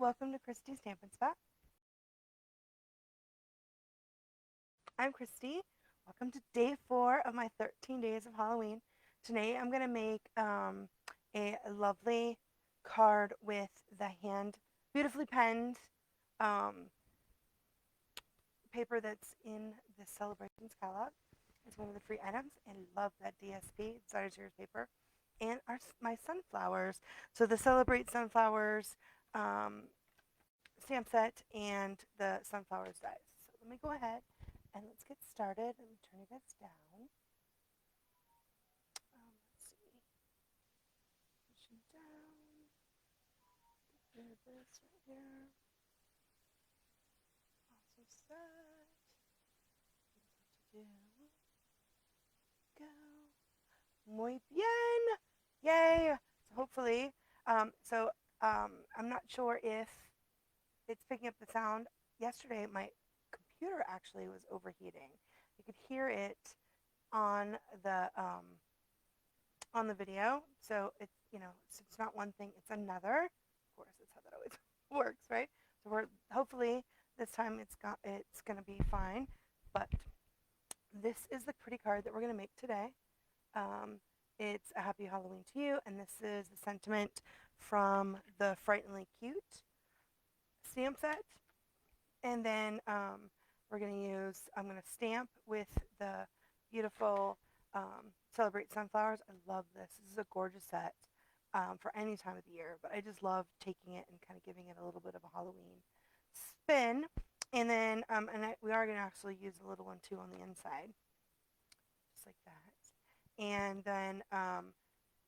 welcome to Christy's Stampin' Spot. I'm Christy. Welcome to day 4 of my 13 days of Halloween. Today I'm going to make a lovely card with the beautifully penned paper that's in the Celebrations catalog. It's one of the free items, and I love that DSP, Designer Series paper, and my sunflowers. So the Celebrate Sunflowers stamp set and the sunflowers dies. So let me go ahead and let's get started. Let me turn you guys down. Let's see. Pushing down. Get rid of this right here. Also set. What to do. Go. Muy bien. Yay. So hopefully, I'm not sure if it's picking up the sound. Yesterday, my computer actually was overheating. You could hear it on the video. So it's not one thing, it's another. Of course, that's how that always works, right? So hopefully this time it's gonna be fine. But this is the pretty card that we're gonna make today. It's a happy Halloween to you, and this is the sentiment from the Frighteningly Cute stamp set. And then I'm going to stamp with the beautiful Celebrate Sunflowers. I love this. This is a gorgeous set for any time of the year, but I just love taking it and kind of giving it a little bit of a Halloween spin. And then we are going to actually use a little one too on the inside, just like that. And then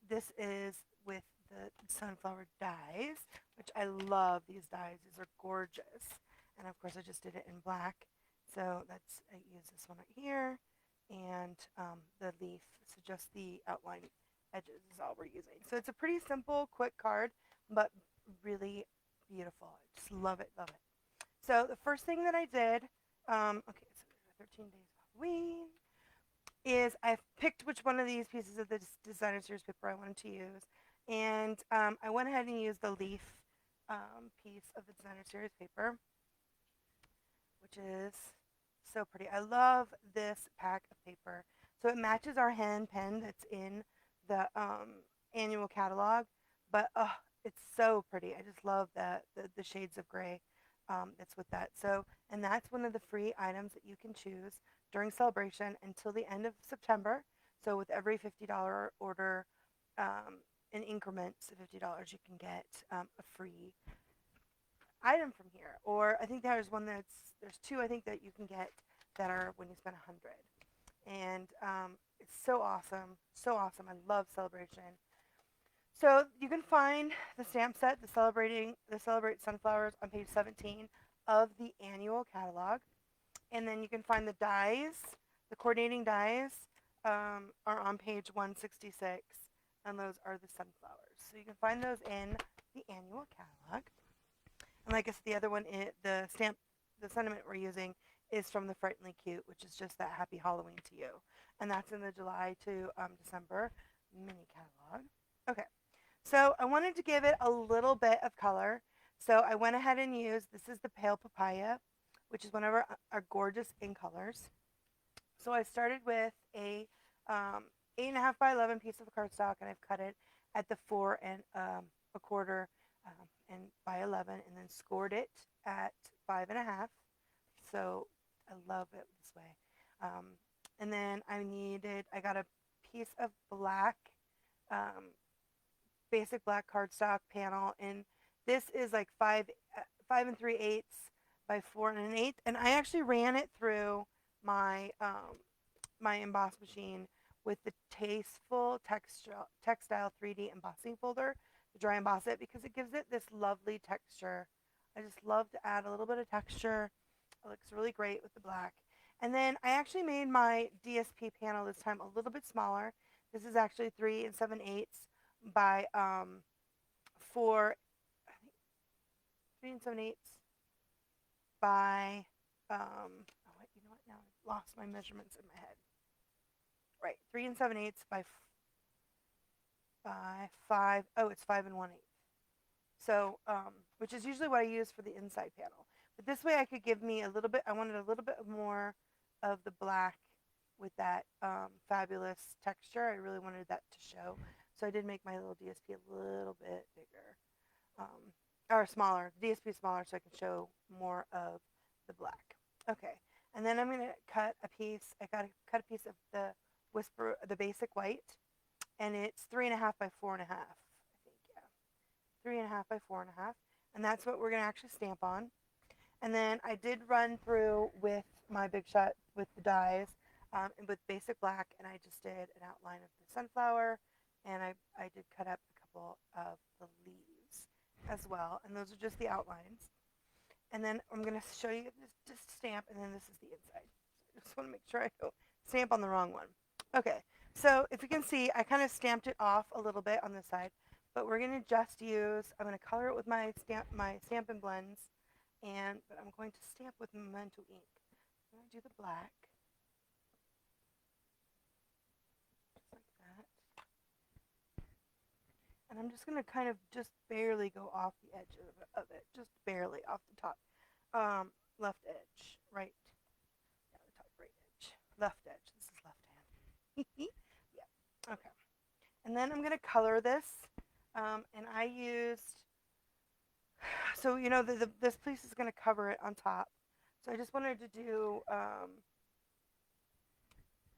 this is with the sunflower dies, which I love these dies. These are gorgeous. And of course I just did it in black. So I use this one right here and the leaf. So just the outline edges is all we're using. So it's a pretty simple, quick card, but really beautiful. I just love it, love it. So the first thing that I did, okay, so 13 days of Halloween, is I've picked which one of these pieces of the Designer Series paper I wanted to use. And I went ahead and used the leaf piece of the Designer Series paper, which is so pretty. I love this pack of paper. So it matches our hand pen that's in the annual catalog, but it's so pretty. I just love the shades of gray that's with that. So, and that's one of the free items that you can choose during celebration until the end of September. So with every $50 order in increments of $50, you can get a free item from here. Or I think there's two I think that you can get that are when you spend 100. And it's so awesome, so awesome. I love celebration. So you can find the stamp set, the Celebrate Sunflowers, on page 17 of the annual catalog. And then you can find the dies, the coordinating dies are on page 166, and those are the sunflowers. So you can find those in the annual catalog. And like I said, the other one, the sentiment we're using is from the Frighteningly Cute, which is just that happy Halloween to you. And that's in the July to December mini catalog. Okay, so I wanted to give it a little bit of color. So I went ahead and used, this is the Pale Papaya, which is one of our gorgeous in colors. So I started with a 8.5 by 11 piece of cardstock, and I've cut it at the 4 1/4 and by 11, and then scored it at 5.5. So I love it this way. And then I got a piece of black, basic black cardstock panel, and this is like 5 3/8 by 4 1/8, and I actually ran it through my my emboss machine with the Tasteful Textile 3D embossing folder to dry emboss it, because it gives it this lovely texture. I just love to add a little bit of texture. It looks really great with the black. And then I actually made my DSP panel this time a little bit smaller. This is actually 3 7/8 by 4, I think 3 7/8 by wait, you know what? Now I've lost my measurements in my head. Right, 3 7/8 by 5. Oh, it's 5 1/8. So, which is usually what I use for the inside panel. But this way I could give me a little bit, I wanted a little bit more of the black with that fabulous texture. I really wanted that to show. So I did make my little DSP a little bit bigger, or smaller. The DSP is smaller so I can show more of the black. Okay, and then I'm gonna cut a piece. I gotta cut a piece of the the basic white, and it's 3.5 by 4.5. I think, yeah, 3.5 by 4.5, and that's what we're gonna actually stamp on. And then I did run through with my Big Shot with the dies, and with basic black, and I just did an outline of the sunflower, and I did cut up a couple of the leaves as well, and those are just the outlines. And then I'm going to show you this stamp, and then this is the inside. So I just want to make sure I don't stamp on the wrong one. Okay, so if you can see, I kind of stamped it off a little bit on this side, but we're going to just use, I'm going to color it with my Stampin' Blends, but I'm going to stamp with Memento ink. I'm going to do the black, just like that. And I'm just going to kind of just barely go off the edge of it, just barely off the top. Left edge, right, yeah, the top right edge, left edge. This is left hand. Yeah, okay. And then I'm going to color this, and I used, so you know, this piece is going to cover it on top. So I just wanted to do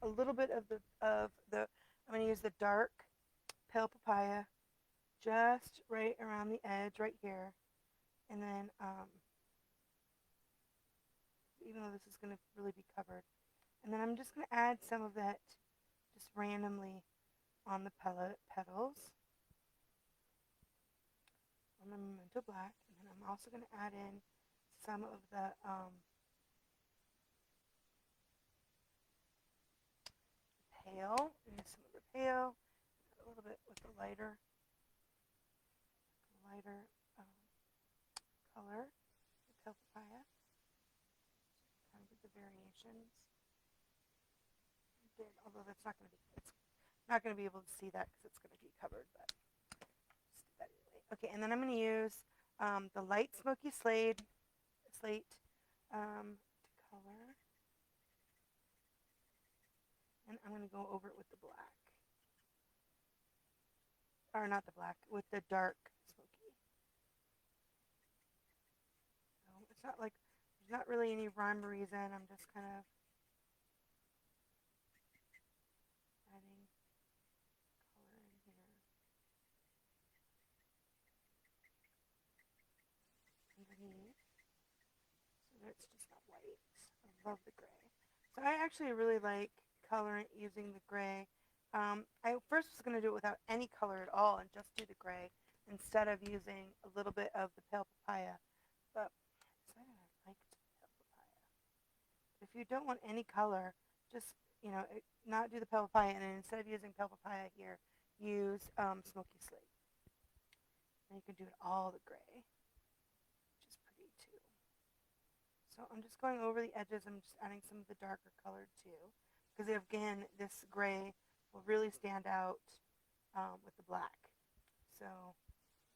a little bit of the, I'm going to use the dark pale papaya just right around the edge right here. And then, even though this is going to really be covered. And then I'm just going to add some of that just randomly on the petals on the Memento Black. And then I'm also going to add in some of the pale, use some of the pale, a little bit with the lighter color, the pale papaya, kind of with the variations. Although that's not going to be, it's not going to be able to see that because it's going to be covered, but just do that anyway. Okay, and then I'm going to use the light smoky slate to color, and I'm going to go over it with the black, or not the black, with the dark smoky. So it's not like, there's not really any rhyme or reason. I'm just kind of adding color in here. Underneath, so that it's just not white. I love the gray. So I actually really like coloring using the gray. I first was going to do it without any color at all and just do the gray instead of using a little bit of the pale papaya. But I decided I liked pale papaya. But if you don't want any color, just, you know, not do the pale papaya, and then instead of using pale papaya here, use smoky slate. And you can do it all the gray, which is pretty too. So I'm just going over the edges. I'm just adding some of the darker color too, because again, this gray will really stand out with the black. So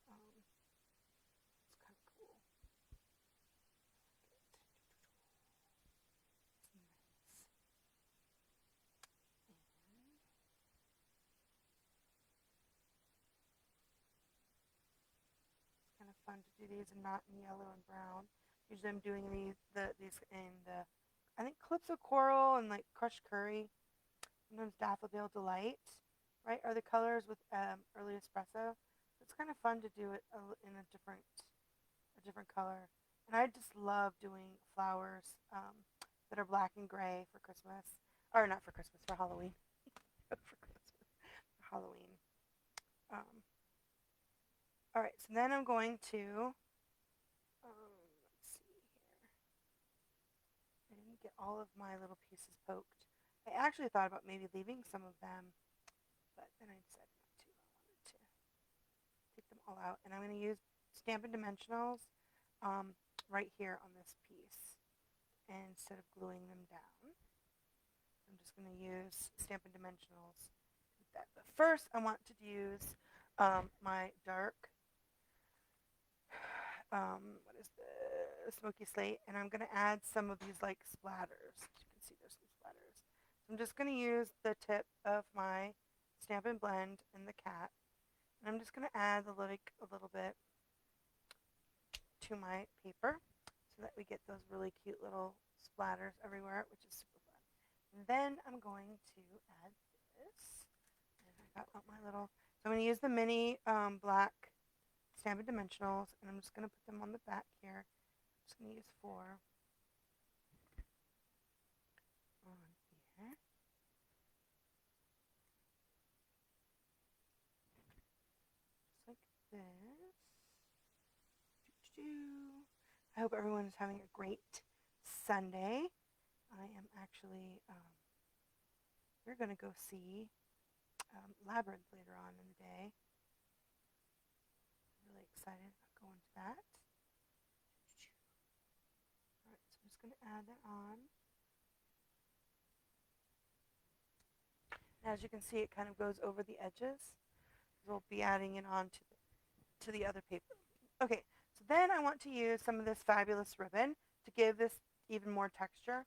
it's kind of cool. It's nice. And it's kind of fun to do these and not in yellow and brown. Usually I'm doing these in the, I think Calypso Coral and like Crushed Curry, sometimes Daffodil Delight, right, are the colors with early espresso. It's kind of fun to do it in a different color. And I just love doing flowers that are black and gray for Christmas, or not for Christmas, for Halloween. For Christmas, for Halloween. All right, so then I'm going to, let's see here. I didn't get all of my little pieces poked. I actually thought about maybe leaving some of them, but then I decided not to. I wanted to take them all out. And I'm going to use Stampin' Dimensionals right here on this piece, and instead of gluing them down. I'm just going to use Stampin' Dimensionals with that. But first I want to use my dark what is the smoky slate, and I'm going to add some of these like splatters. As you can see, there's some splatters. So I'm just going to use the tip of my Stampin' Blend in the cat, and I'm just going to add a little bit to my paper so that we get those really cute little splatters everywhere, which is super fun. And then I'm going to add this. And I got out my little, so I'm going to use the mini black Stampin' Dimensionals, and I'm just going to put them on the back here. I'm just going to use 4 on here. Just like this. I hope everyone is having a great Sunday. I am actually, we're going to go see Labyrinth later on in the day. I'm really excited about going to that. Alright, so I'm just going to add that on. As you can see, it kind of goes over the edges. We'll be adding it on to the other paper. Okay, so then I want to use some of this fabulous ribbon to give this even more texture.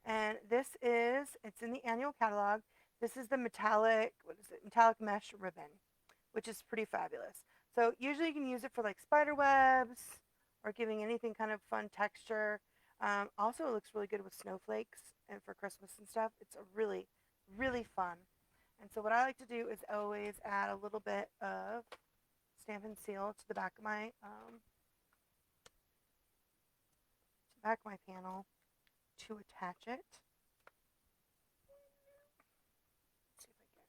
And this is, it's in the annual catalog. This is the metallic, metallic mesh ribbon, which is pretty fabulous. So usually you can use it for like spider webs or giving anything kind of fun texture. Also, it looks really good with snowflakes and for Christmas and stuff. It's a really, really fun. And so what I like to do is always add a little bit of Stampin' Seal to the back of my panel to attach it. Let's see if I get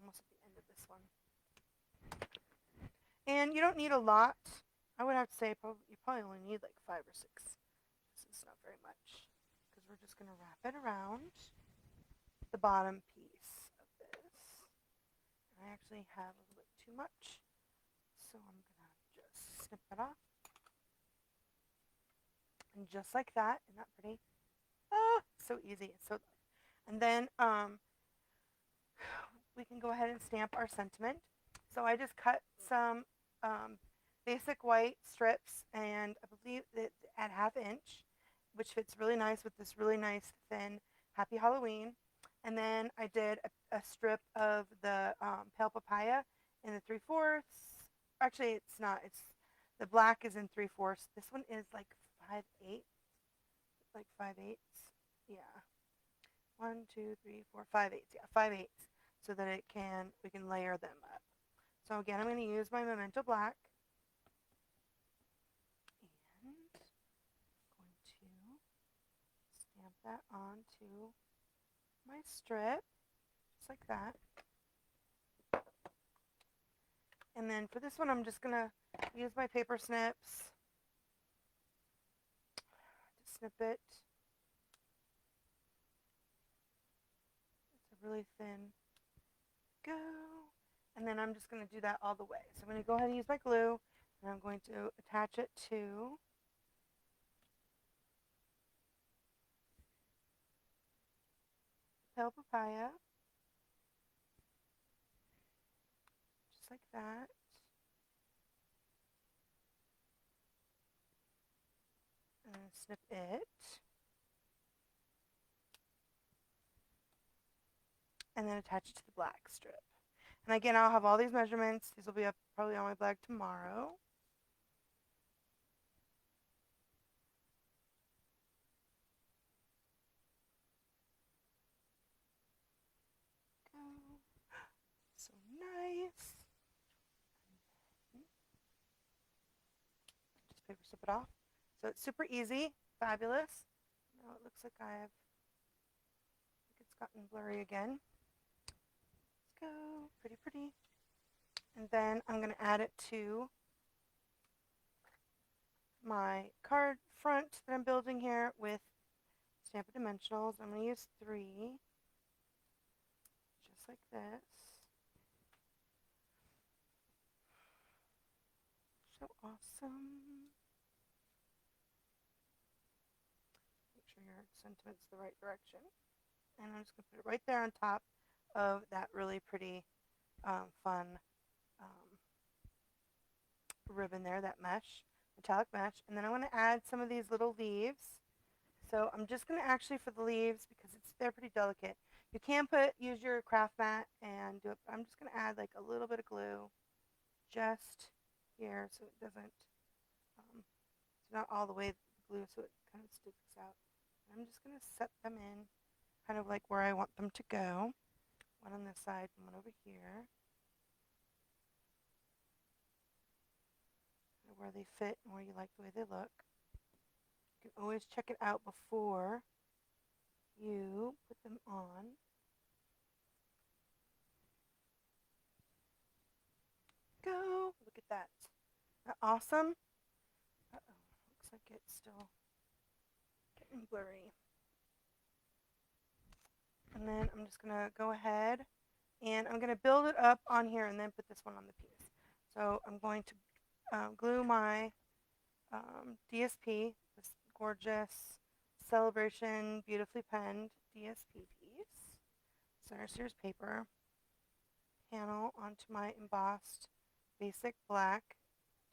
almost at the end of this one. And you don't need a lot. I would have to say you probably only need like 5 or 6. This is not very much because we're just going to wrap it around the bottom piece of this. And I actually have a little bit too much, so I'm going to just snip that off. And just like that, isn't that pretty? Oh, so easy. It's so, and then we can go ahead and stamp our sentiment. So I just cut some basic white strips, and I believe that at 1/2 inch, which fits really nice with this really nice thin Happy Halloween. And then I did a strip of the pale papaya in the 3/4. Actually, it's not. It's the black is in 3/4. This one is like 5/8. Like 5/8. Yeah. 1, 2, 3, 4, 5/8. Yeah, 5/8. So that we can layer them up. So again, I'm going to use my Memento Black. And I'm going to stamp that onto my strip, just like that. And then for this one, I'm just going to use my paper snips to snip it. It's a really thin go. And then I'm just going to do that all the way. So I'm going to go ahead and use my glue, and I'm going to attach it to pale papaya, just like that. And then snip it. And then attach it to the black strip. And again, I'll have all these measurements. These will be up probably on my blog tomorrow. Go. So nice. Just paper strip it off. So it's super easy, fabulous. Now it looks like it's gotten blurry again. Let's go, pretty, pretty. And then I'm going to add it to my card front that I'm building here with Stampin' Dimensionals. I'm going to use 3, just like this. So awesome. Make sure your sentiment's the right direction. And I'm just going to put it right there on top of that really pretty, fun ribbon there, that mesh. metallic mesh. And then I'm going to add some of these little leaves. So I'm just going to actually, for the leaves, because they're pretty delicate, you can use your craft mat and do it, but I'm just going to add like a little bit of glue just here so it doesn't, it's not all the way glue, so it kind of sticks out. And I'm just going to set them in kind of like where I want them to go. One on this side and one over here. Where they fit and where you like the way they look. You can always check it out before you put them on. Go! Look at that. Isn't that awesome? Uh-oh, looks like it's still getting blurry. And then I'm just going to go ahead and I'm going to build it up on here and then put this one on the piece. So I'm going to glue my DSP, this gorgeous Celebration Beautifully Penned DSP piece, center series paper, panel onto my embossed basic black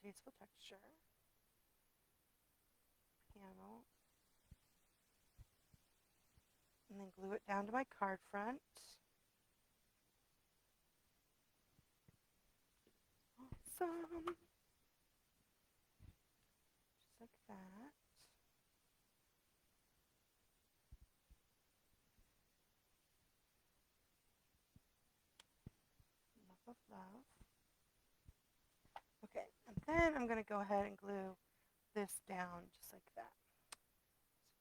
tasteful texture panel, and then glue it down to my card front. Awesome. Just like that. Enough of love. Okay, and then I'm going to go ahead and glue this down just like that.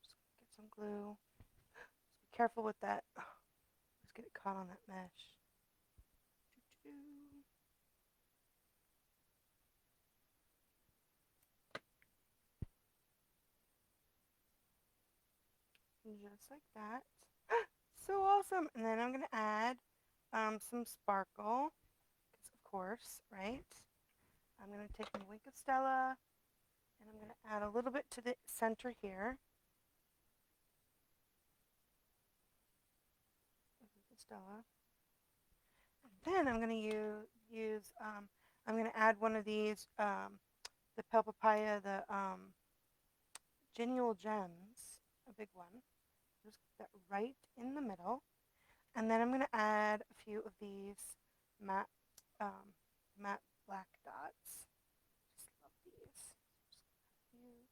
So just get some glue. Just be careful with that. Just get it caught on that mesh. Just like that. So awesome. And then I'm going to add some sparkle. Because of course, right? I'm going to take my Wink of Stella and I'm going to add a little bit to the center here. Wink of Stella. And then I'm going to use, I'm going to add one of these, the Pel Papaya, the Genuine Gems, a big one. Just put that right in the middle. And then I'm going to add a few of these matte black dots. Just love these. Just a few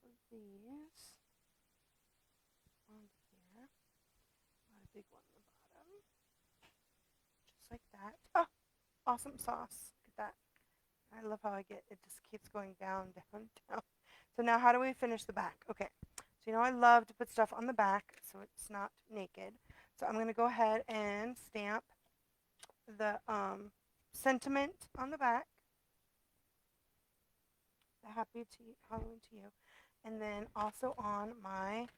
of these onto here. Not a big one on the bottom. Just like that. Oh, awesome sauce. Look at that. I love how it just keeps going down, down, down. So now how do we finish the back? Okay. So you know I love to put stuff on the back so it's not naked. So I'm going to go ahead and stamp the sentiment on the back. The Happy Halloween to You. And then also on my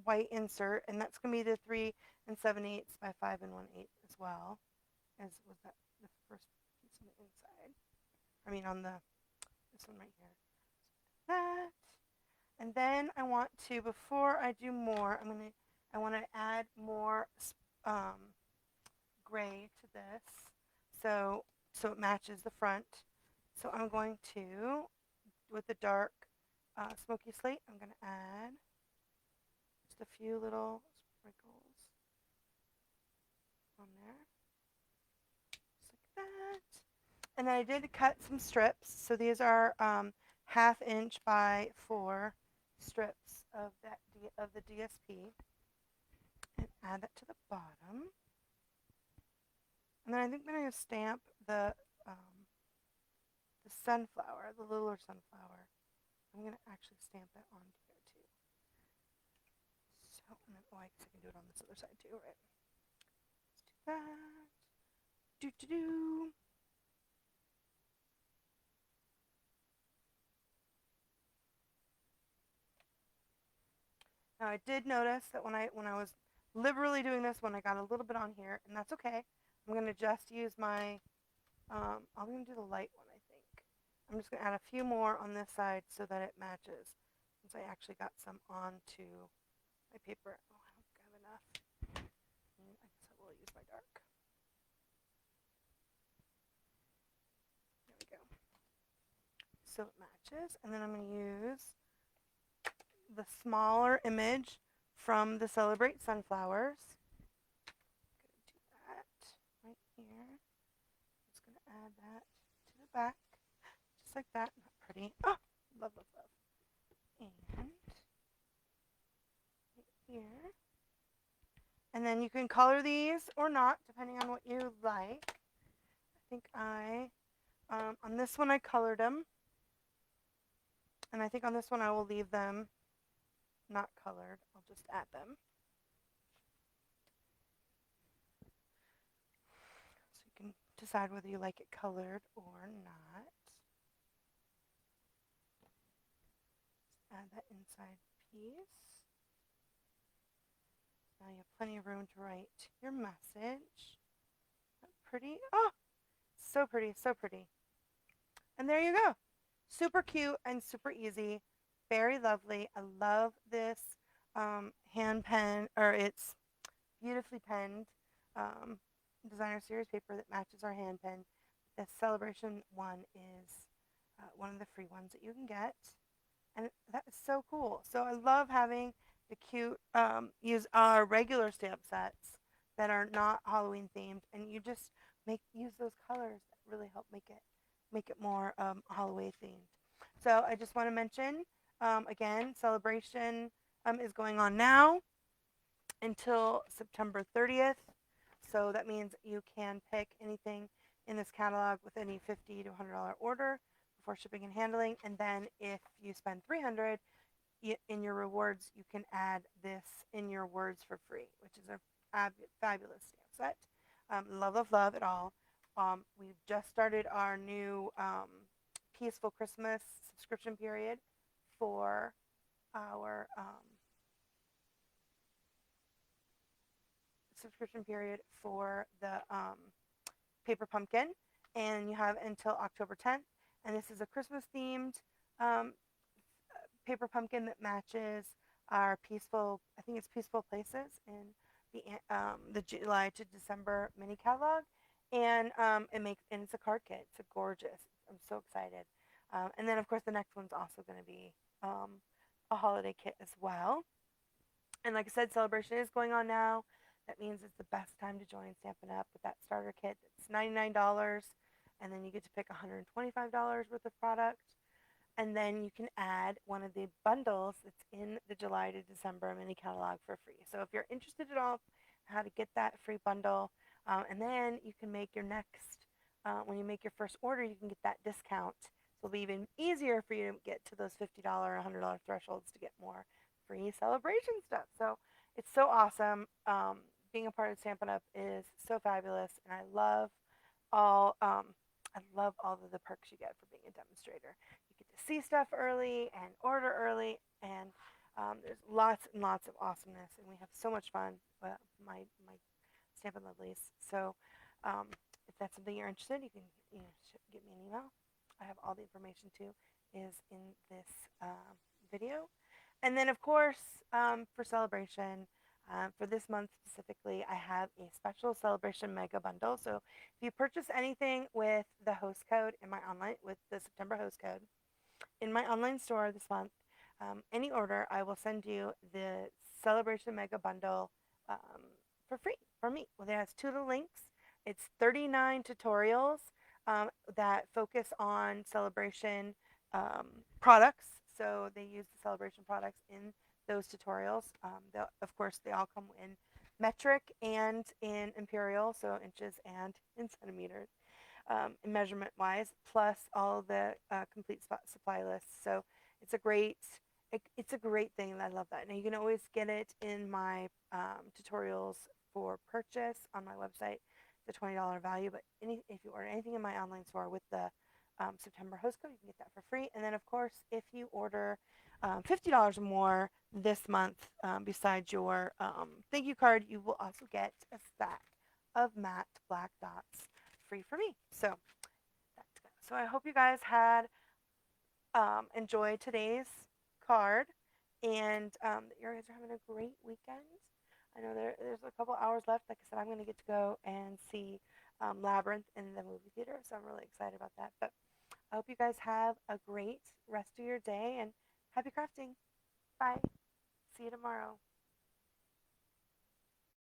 white insert, and that's going to be the 3 7/8 by 5 1/8 as well, as was that the first piece on the inside. I mean on this one right here. So that. And then I want to, before I do more, I want to add more gray to this, so it matches the front. So I'm going to, with the dark smoky slate, I'm going to add just a few little sprinkles on there, just like that. And then I did cut some strips. So these are 1/2 inch by 4 strips of the DSP, and add that to the bottom. And then I think I'm going to stamp the sunflower, the littler sunflower. I'm going to actually stamp that on here too. So, and then, I guess I can do it on this other side too, right? Let's do that. Do. Now I did notice that when I was liberally doing this one, I got a little bit on here, and that's okay. I'm going to just use my, I'm going to do the light one, I think. I'm just going to add a few more on this side so that it matches, since I actually got some onto my paper. Oh, I don't have enough. I guess I will use my dark. There we go. so it matches. And then I'm going to use the smaller image from the Celebrate Sunflowers. I'm going to do that right here. I'm just going to add that to the back, just like that. Not pretty. Oh, love, love, love. And right here. And then you can color these or not, depending on what you like. I think on this one I colored them. And I think on this one I will leave them not colored. I'll just add them. So you can decide whether you like it colored or not. Just add that inside piece. Now you have plenty of room to write your message. Pretty. Oh, so pretty, so pretty. And there you go. Super cute and super easy. Very lovely. I love this hand pen, or it's beautifully penned designer series paper that matches our hand pen. The celebration one is one of the free ones that you can get. And that is so cool. So I love having the cute, use our regular stamp sets that are not Halloween themed, and you just use those colors that really help make it more Halloween themed. So I just want to mention again, celebration is going on now until September 30th. So that means you can pick anything in this catalog with any $50 to $100 order before shipping and handling. And then if you spend $300 in your rewards, you can add this in your words for free, which is a fabulous stamp set. Love, love, love it all. We've just started our new Peaceful Christmas subscription period for our the paper pumpkin, and you have until October 10th. And this is a Christmas themed paper pumpkin that matches our peaceful, I think it's Peaceful Places in the July to December mini catalog, and it's a card kit. It's a gorgeous. I'm so excited. And then of course the next one's also going to be a holiday kit as well. And like I said, celebration is going on now. That means it's the best time to join Stampin' Up! With that starter kit. It's $99, and then you get to pick $125 worth of product. And then you can add one of the bundles that's in the July to December mini catalog for free. So if you're interested at all how to get that free bundle, and then you can make your next, when you make your first order, you can get that discount. So it'll be even easier for you to get to those $50 or $100 thresholds to get more free celebration stuff. So it's so awesome. Being a part of Stampin' Up! Is so fabulous, and I love all of the perks you get for being a demonstrator. You get to see stuff early and order early, and there's lots and lots of awesomeness, and we have so much fun with my Stampin' Lovelies. So if that's something you're interested in, you can get me an email. I have all the information too is in this video. And then of course for celebration, for this month specifically, I have a special celebration mega bundle. So if you purchase anything with the host code in my online, with the September host code in my online store this month, any order, I will send you the celebration mega bundle for free from me. Well, it has 2 little links. It's 39 tutorials that focus on celebration products. So they use the celebration products in those tutorials. Of course, they all come in metric and in imperial, so inches and in centimeters, measurement wise, plus all the complete supply lists. So it's a great thing, and I love that. Now you can always get it in my tutorials for purchase on my website. It's a $20 value, but if you order anything in my online store with the September host code, you can get that for free. And then of course, if you order $50 or more this month, besides your thank you card, you will also get a stack of matte black dots free for me. So I hope you guys had enjoyed today's card, and that you guys are having a great weekend. I know there's a couple hours left. Like I said, I'm going to get to go and see Labyrinth in the movie theater, so I'm really excited about that. But I hope you guys have a great rest of your day and happy crafting. Bye. See you tomorrow.